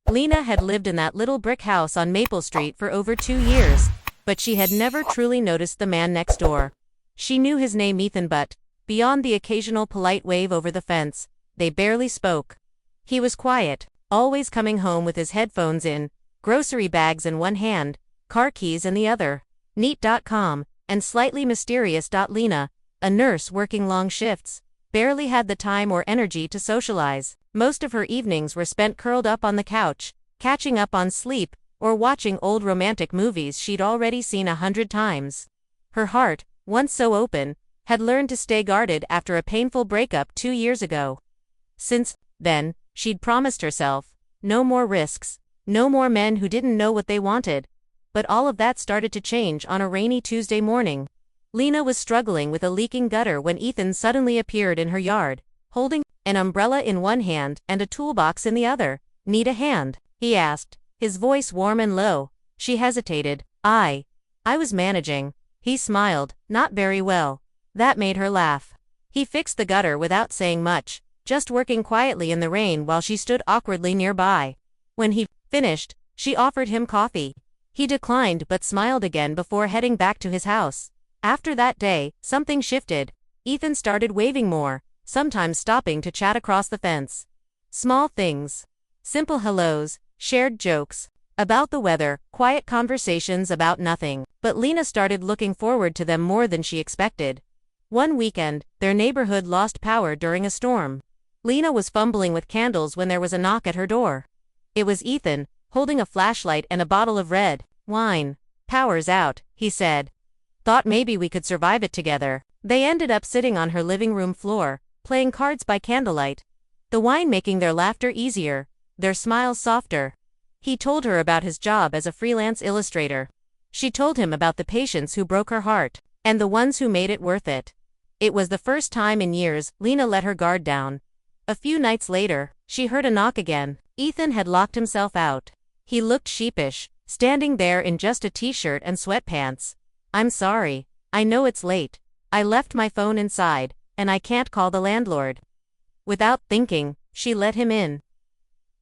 Lena had lived in that little brick house on Maple Street for over 2 years, but she had never truly noticed the man next door. She knew his name Ethan, but, beyond the occasional polite wave over the fence, they barely spoke. He was quiet, always coming home with his headphones in, grocery bags in one hand, car keys in the other. Neat.com, and slightly mysterious. Lena, a nurse working long shifts, barely had the time or energy to socialize. Most of her evenings were spent curled up on the couch, catching up on sleep, or watching old romantic movies she'd already seen 100 times. Her heart, once so open, had learned to stay guarded after a painful breakup 2 years ago. Since then, she'd promised herself, no more risks, no more men who didn't know what they wanted. But all of that started to change on a rainy Tuesday morning. Lena was struggling with a leaking gutter when Ethan suddenly appeared in her yard, holding an umbrella in one hand and a toolbox in the other. "Need a hand?" he asked, his voice warm and low. She hesitated. I was managing." He smiled, "Not very well." That made her laugh. He fixed the gutter without saying much, just working quietly in the rain while she stood awkwardly nearby. When he finished, she offered him coffee. He declined but smiled again before heading back to his house. After that day, something shifted. Ethan started waving more, sometimes stopping to chat across the fence. Small things. Simple hellos, shared jokes about the weather, quiet conversations about nothing. But Lena started looking forward to them more than she expected. One weekend, their neighborhood lost power during a storm. Lena was fumbling with candles when there was a knock at her door. It was Ethan, holding a flashlight and a bottle of red wine. "Power's out," he said. "Thought maybe we could survive it together." They ended up sitting on her living room floor, playing cards by candlelight. The wine making their laughter easier, their smiles softer. He told her about his job as a freelance illustrator. She told him about the patients who broke her heart, and the ones who made it worth it. It was the first time in years Lena let her guard down. A few nights later, she heard a knock again. Ethan had locked himself out. He looked sheepish, standing there in just a t-shirt and sweatpants. "I'm sorry. I know it's late. I left my phone inside, and I can't call the landlord." Without thinking, she let him in.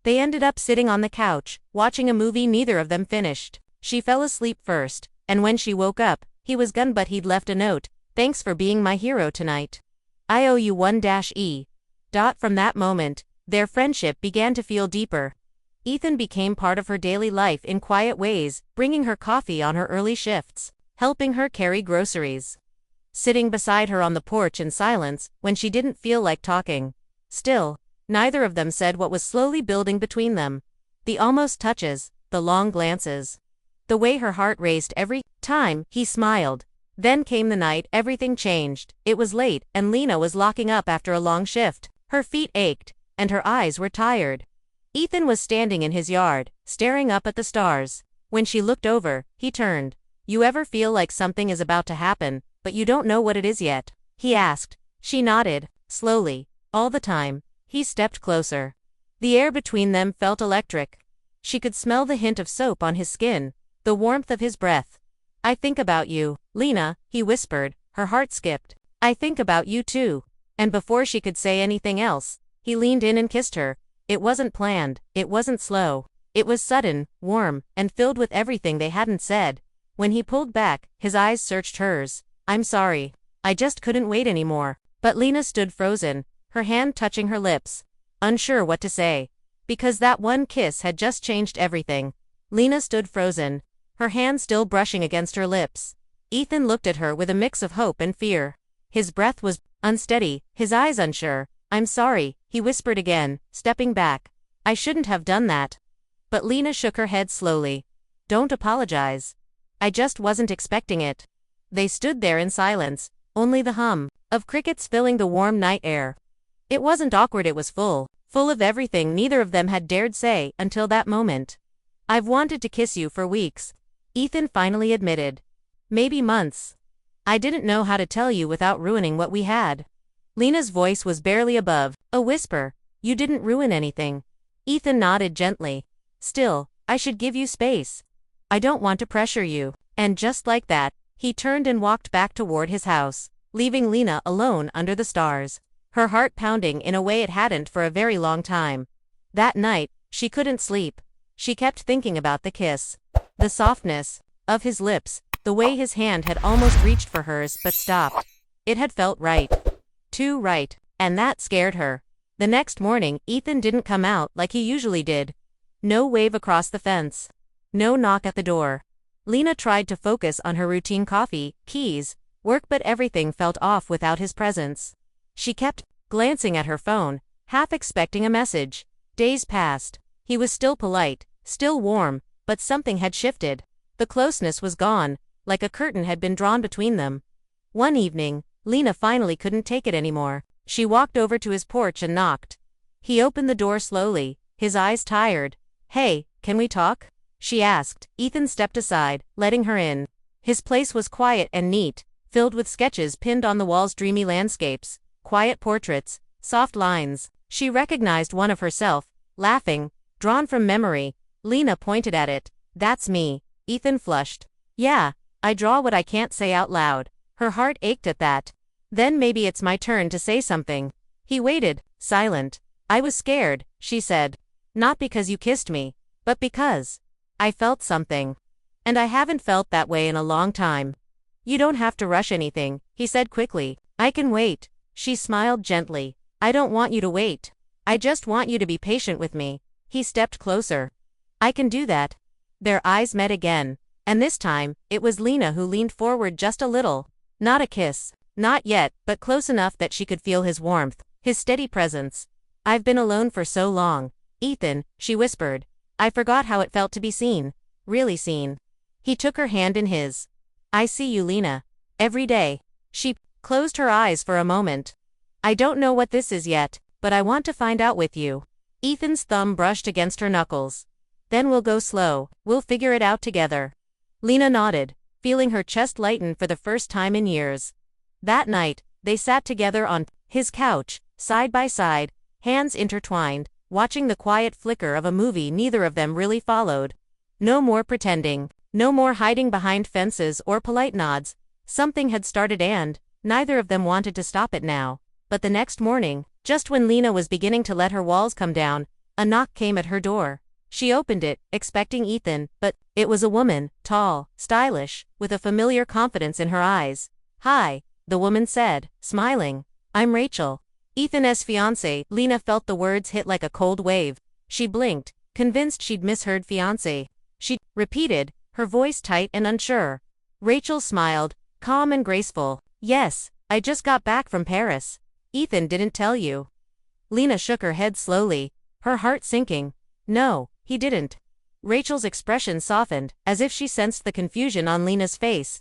They ended up sitting on the couch, watching a movie neither of them finished. She fell asleep first, and when she woke up, he was gone, but he'd left a note. "Thanks for being my hero tonight. I owe you 1-E." From that moment, their friendship began to feel deeper. Ethan became part of her daily life in quiet ways, bringing her coffee on her early shifts, helping her carry groceries, sitting beside her on the porch in silence when she didn't feel like talking. Still, neither of them said what was slowly building between them. The almost touches, the long glances, the way her heart raced every time he smiled. Then came the night everything changed. It was late, and Lena was locking up after a long shift. Her feet ached, and her eyes were tired. Ethan was standing in his yard, staring up at the stars. When she looked over, he turned. "You ever feel like something is about to happen, but you don't know what it is yet?" he asked. She nodded, slowly. "All the time." He stepped closer. The air between them felt electric. She could smell the hint of soap on his skin, the warmth of his breath. "I think about you, Lena," he whispered. Her heart skipped. "I think about you too." And before she could say anything else, he leaned in and kissed her. It wasn't planned, it wasn't slow. It was sudden, warm, and filled with everything they hadn't said. When he pulled back, his eyes searched hers. "I'm sorry. I just couldn't wait anymore." But Lena stood frozen, her hand touching her lips, unsure what to say. Because that one kiss had just changed everything. Lena stood frozen, her hand still brushing against her lips. Ethan looked at her with a mix of hope and fear. His breath was unsteady, his eyes unsure. "I'm sorry," he whispered again, stepping back. "I shouldn't have done that." But Lena shook her head slowly. "Don't apologize. I just wasn't expecting it." They stood there in silence, only the hum of crickets filling the warm night air. It wasn't awkward, it was full of everything neither of them had dared say until that moment. "I've wanted to kiss you for weeks," Ethan finally admitted. "Maybe months. I didn't know how to tell you without ruining what we had." Lena's voice was barely above a whisper. "You didn't ruin anything." Ethan nodded gently. "Still, I should give you space. I don't want to pressure you." And just like that, he turned and walked back toward his house, leaving Lena alone under the stars, her heart pounding in a way it hadn't for a very long time. That night, she couldn't sleep. She kept thinking about the kiss. The softness of his lips, the way his hand had almost reached for hers but stopped. It had felt right. Too right. And that scared her. The next morning, Ethan didn't come out like he usually did. No wave across the fence. No knock at the door. Lena tried to focus on her routine coffee, keys, work, but everything felt off without his presence. She kept glancing at her phone, half expecting a message. Days passed. He was still polite, still warm, but something had shifted. The closeness was gone, like a curtain had been drawn between them. One evening, Lena finally couldn't take it anymore. She walked over to his porch and knocked. He opened the door slowly, his eyes tired. "Hey, can we talk?" she asked. Ethan stepped aside, letting her in. His place was quiet and neat, filled with sketches pinned on the walls, dreamy landscapes, quiet portraits, soft lines. She recognized one of herself, laughing, drawn from memory. Lena pointed at it. "That's me." Ethan flushed. "Yeah, I draw what I can't say out loud." Her heart ached at that. "Then maybe it's my turn to say something." He waited, silent. "I was scared," she said. "Not because you kissed me, but because I felt something. And I haven't felt that way in a long time." "You don't have to rush anything," he said quickly. "I can wait." She smiled gently. "I don't want you to wait. I just want you to be patient with me." He stepped closer. "I can do that." Their eyes met again. And this time, it was Lena who leaned forward just a little. Not a kiss. Not yet, but close enough that she could feel his warmth, his steady presence. "I've been alone for so long, Ethan," she whispered. "I forgot how it felt to be seen. Really seen." He took her hand in his. "I see you, Lena. Every day." She closed her eyes for a moment. "I don't know what this is yet, but I want to find out with you." Ethan's thumb brushed against her knuckles. "Then we'll go slow. We'll figure it out together." Lena nodded, feeling her chest lighten for the first time in years. That night, they sat together on his couch, side by side, hands intertwined, watching the quiet flicker of a movie neither of them really followed. No more pretending, no more hiding behind fences or polite nods. Something had started and neither of them wanted to stop it now. But the next morning, just when Lena was beginning to let her walls come down, a knock came at her door. She opened it, expecting Ethan, but it was a woman, tall, stylish, with a familiar confidence in her eyes. "Hi," the woman said, smiling. "I'm Rachel, Ethan's fiancée." Lena felt the words hit like a cold wave. She blinked, convinced she'd misheard fiancé. She repeated, her voice tight and unsure. Rachel smiled, calm and graceful. "Yes, I just got back from Paris. Ethan didn't tell you." Lena shook her head slowly, her heart sinking. "No, he didn't." Rachel's expression softened, as if she sensed the confusion on Lena's face.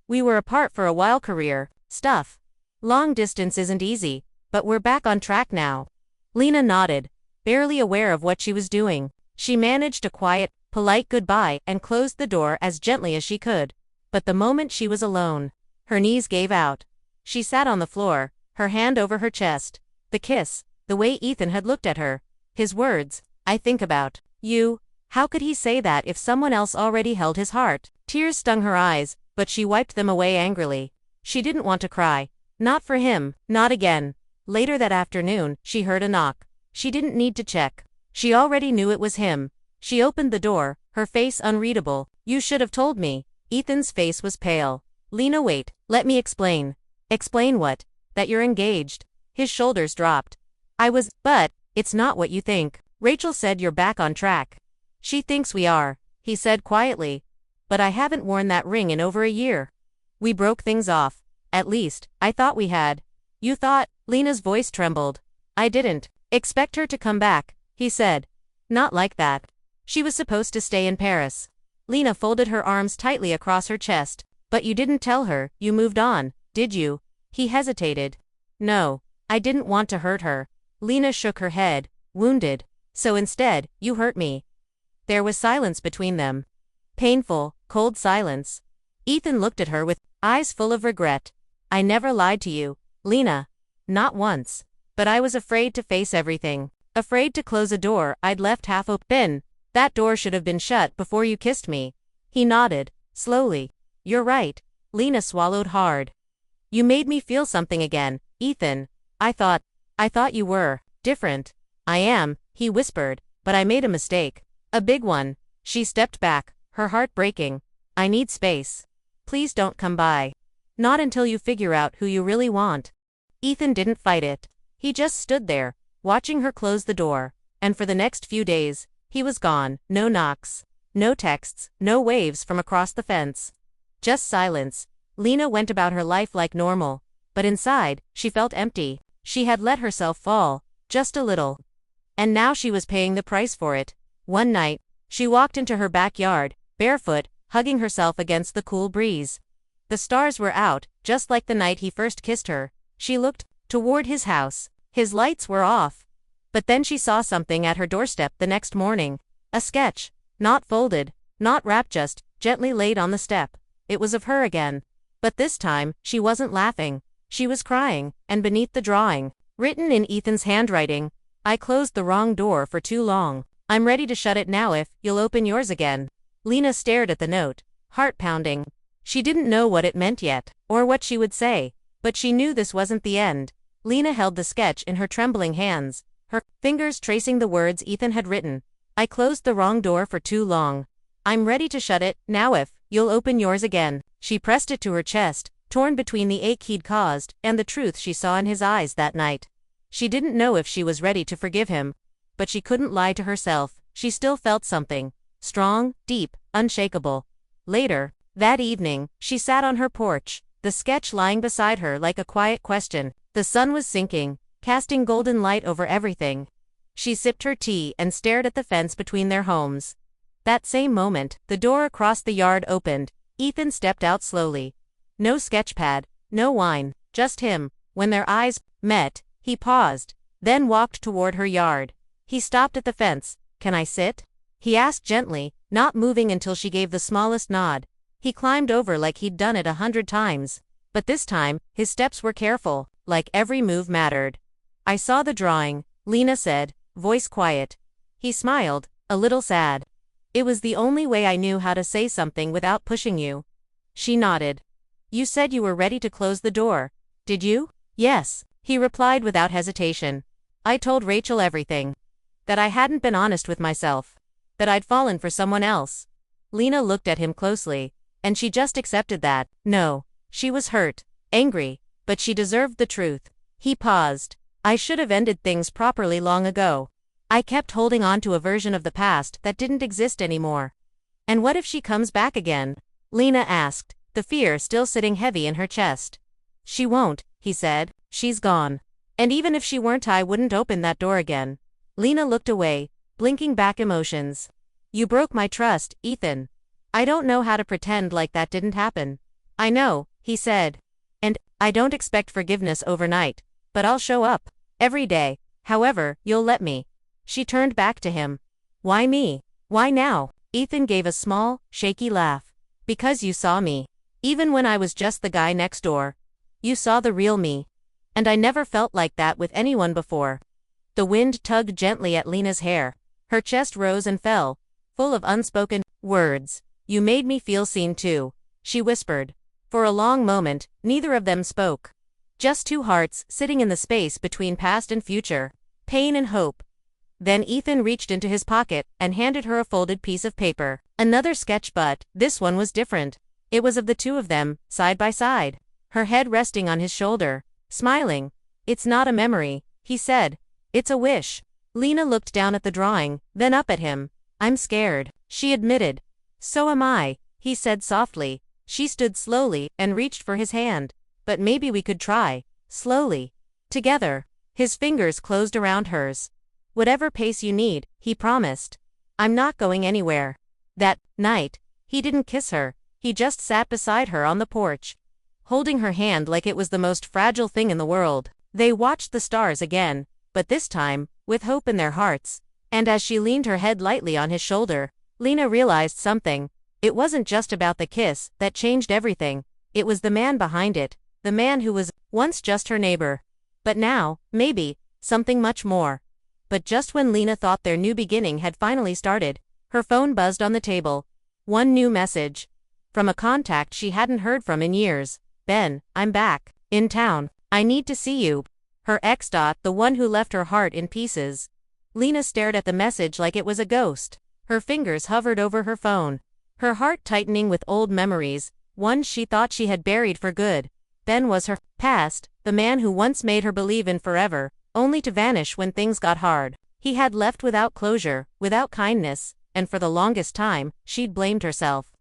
"We were apart for a while, career stuff. Long distance isn't easy, but we're back on track now." Lena nodded, barely aware of what she was doing. She managed a quiet, polite goodbye and closed the door as gently as she could. But the moment she was alone, her knees gave out. She sat on the floor, her hand over her chest. The kiss, the way Ethan had looked at her, his words, "I think about you." How could he say that if someone else already held his heart? Tears stung her eyes, but she wiped them away angrily. She didn't want to cry. Not for him, not again. Later that afternoon, she heard a knock. She didn't need to check. She already knew it was him. She opened the door, her face unreadable. "You should have told me." Ethan's face was pale. "Lena, wait, let me explain." "Explain what?" "That you're engaged." His shoulders dropped. But it's not what you think. Rachel said you're back on track." "She thinks we are," he said quietly. "But I haven't worn that ring in over a year. We broke things off. At least, I thought we had." "You thought?" Lena's voice trembled. "I didn't expect her to come back," he said. "Not like that. She was supposed to stay in Paris." Lena folded her arms tightly across her chest. "But you didn't tell her, you moved on, did you?" He hesitated. "No, I didn't want to hurt her." Lena shook her head, wounded. "So instead, you hurt me." There was silence between them. Painful, cold silence. Ethan looked at her with eyes full of regret. "I never lied to you, Lena. Not once. But I was afraid to face everything. Afraid to close a door I'd left half open. That door should have been shut before you kissed me." He nodded, slowly. "You're right." Lena swallowed hard. "You made me feel something again, Ethan. I thought you were different." "I am," he whispered, "but I made a mistake. A big one. She stepped back, her heart breaking. I need space. Please don't come by. Not until you figure out who you really want. Ethan didn't fight it. He just stood there, watching her close the door, and for the next few days, he was gone. No knocks, no texts, no waves from across the fence. Just silence. Lena went about her life like normal, but inside, she felt empty. She had let herself fall, just a little. And now she was paying the price for it. One night, she walked into her backyard, barefoot, hugging herself against the cool breeze. The stars were out, just like the night he first kissed her. She looked toward his house. His lights were off. But then she saw something at her doorstep the next morning. A sketch. Not folded, not wrapped, just gently laid on the step. It was of her again. But this time, she wasn't laughing. She was crying, and beneath the drawing, written in Ethan's handwriting, I closed the wrong door for too long. I'm ready to shut it now if you'll open yours again. Lena stared at the note, heart pounding. She didn't know what it meant yet, or what she would say, but she knew this wasn't the end. Lena held the sketch in her trembling hands, her fingers tracing the words Ethan had written. I closed the wrong door for too long. I'm ready to shut it now if you'll open yours again. She pressed it to her chest, torn between the ache he'd caused and the truth she saw in his eyes that night. She didn't know if she was ready to forgive him, but she couldn't lie to herself. She still felt something. Strong, deep, unshakable. Later, that evening, she sat on her porch, the sketch lying beside her like a quiet question. The sun was sinking, casting golden light over everything. She sipped her tea and stared at the fence between their homes. That same moment, the door across the yard opened. Ethan stepped out slowly. No sketchpad, no wine, just him. When their eyes met, he paused, then walked toward her yard. He stopped at the fence. Can I sit? He asked gently, not moving until she gave the smallest nod. He climbed over like he'd done it 100 times. But this time, his steps were careful, like every move mattered. I saw the drawing, Lena said, voice quiet. He smiled, a little sad. It was the only way I knew how to say something without pushing you. She nodded. You said you were ready to close the door, did you? Yes, he replied without hesitation. I told Rachel everything. That I hadn't been honest with myself. That I'd fallen for someone else. Lena looked at him closely, and she just accepted that. No, she was hurt, angry, but she deserved the truth. He paused. I should have ended things properly long ago. I kept holding on to a version of the past that didn't exist anymore. And what if she comes back again? Lena asked, the fear still sitting heavy in her chest. She won't, he said. She's gone. And even if she weren't, I wouldn't open that door again. Lena looked away, blinking back emotions. You broke my trust, Ethan. I don't know how to pretend like that didn't happen. I know, he said. And I don't expect forgiveness overnight, but I'll show up. Every day. However, you'll let me. She turned back to him. Why me? Why now? Ethan gave a small, shaky laugh. Because you saw me. Even when I was just the guy next door. You saw the real me. And I never felt like that with anyone before. The wind tugged gently at Lena's hair. Her chest rose and fell, full of unspoken words. You made me feel seen too, she whispered. For a long moment, neither of them spoke. Just two hearts sitting in the space between past and future, pain and hope. Then Ethan reached into his pocket and handed her a folded piece of paper. Another sketch, but this one was different. It was of the two of them, side by side. Her head resting on his shoulder, smiling. It's not a memory, he said. It's a wish. Lena looked down at the drawing, then up at him. I'm scared, she admitted. So am I, he said softly. She stood slowly and reached for his hand. But maybe we could try, slowly. Together. His fingers closed around hers. Whatever pace you need, he promised. I'm not going anywhere. That night, he didn't kiss her. He just sat beside her on the porch, holding her hand like it was the most fragile thing in the world. They watched the stars again, but this time, with hope in their hearts. And as she leaned her head lightly on his shoulder, Lena realized something. It wasn't just about the kiss that changed everything. It was the man behind it, the man who was once just her neighbor. But now, maybe, something much more. But just when Lena thought their new beginning had finally started, her phone buzzed on the table. One new message. From a contact she hadn't heard from in years. Ben, I'm back. In town. I need to see you. Her ex. The one who left her heart in pieces. Lena stared at the message like it was a ghost. Her fingers hovered over her phone, her heart tightening with old memories, ones she thought she had buried for good. Ben was her past, the man who once made her believe in forever, only to vanish when things got hard. He had left without closure, without kindness, and for the longest time, she'd blamed herself.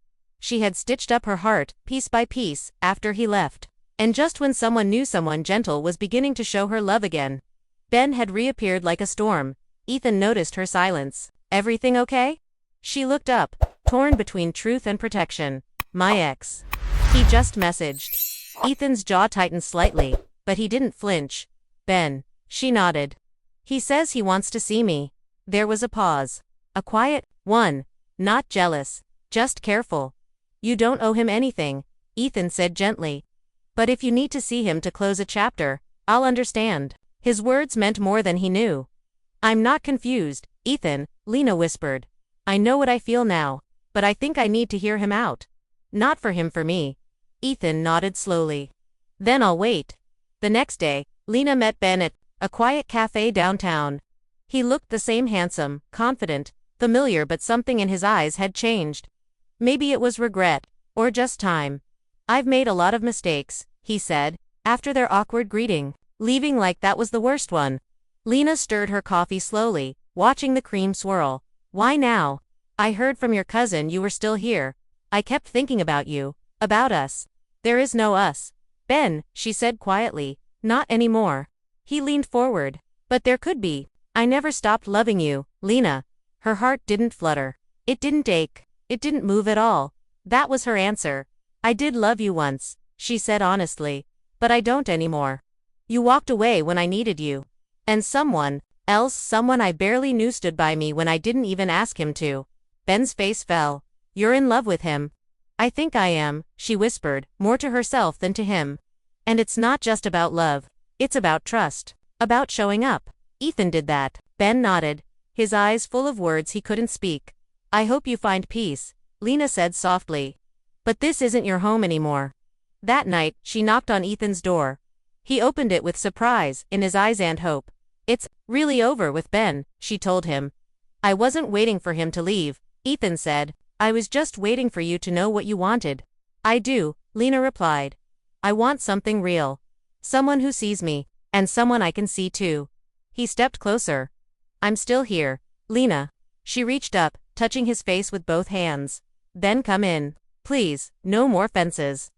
She had stitched up her heart, piece by piece, after he left. And just when someone knew someone gentle was beginning to show her love again, Ben had reappeared like a storm. Ethan noticed her silence. Everything okay? She looked up, torn between truth and protection. My ex. He just messaged. Ethan's jaw tightened slightly, but he didn't flinch. Ben. She nodded. He says he wants to see me. There was a pause. A quiet one. Not jealous. Just careful. You don't owe him anything, Ethan said gently. But if you need to see him to close a chapter, I'll understand. His words meant more than he knew. I'm not confused, Ethan, Lena whispered. I know what I feel now, but I think I need to hear him out. Not for him, for me. Ethan nodded slowly. Then I'll wait. The next day, Lena met Ben at a quiet cafe downtown. He looked the same, handsome, confident, familiar, but something in his eyes had changed. Maybe it was regret, or just time. I've made a lot of mistakes, he said, after their awkward greeting. Leaving like that was the worst one. Lena stirred her coffee slowly, watching the cream swirl. Why now? I heard from your cousin you were still here. I kept thinking about you, about us. There is no us. Ben, she said quietly, not anymore. He leaned forward. But there could be. I never stopped loving you, Lena. Her heart didn't flutter. It didn't ache. It didn't move at all. That was her answer. I did love you once, she said honestly. But I don't anymore. You walked away when I needed you. And someone else, someone I barely knew, stood by me when I didn't even ask him to. Ben's face fell. You're in love with him. I think I am, she whispered, more to herself than to him. And it's not just about love. It's about trust. About showing up. Ethan did that. Ben nodded, his eyes full of words he couldn't speak. I hope you find peace, Lena said softly. But this isn't your home anymore. That night, she knocked on Ethan's door. He opened it with surprise in his eyes and hope. It's really over with Ben, she told him. I wasn't waiting for him to leave, Ethan said. I was just waiting for you to know what you wanted. I do, Lena replied. I want something real. Someone who sees me, and someone I can see too. He stepped closer. I'm still here, Lena. She reached up, touching his face with both hands. Then come in. Please, no more fences.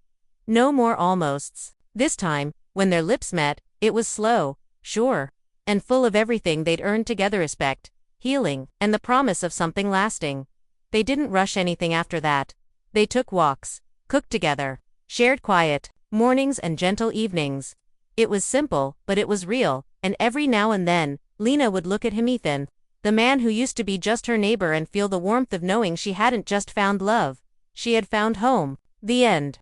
No more almosts. This time, when their lips met, it was slow, sure, and full of everything they'd earned together: respect, healing, and the promise of something lasting. They didn't rush anything after that. They took walks, cooked together, shared quiet mornings and gentle evenings. It was simple, but it was real, and every now and then, Lena would look at him, Ethan, the man who used to be just her neighbor, and feel the warmth of knowing she hadn't just found love. She had found home. The end.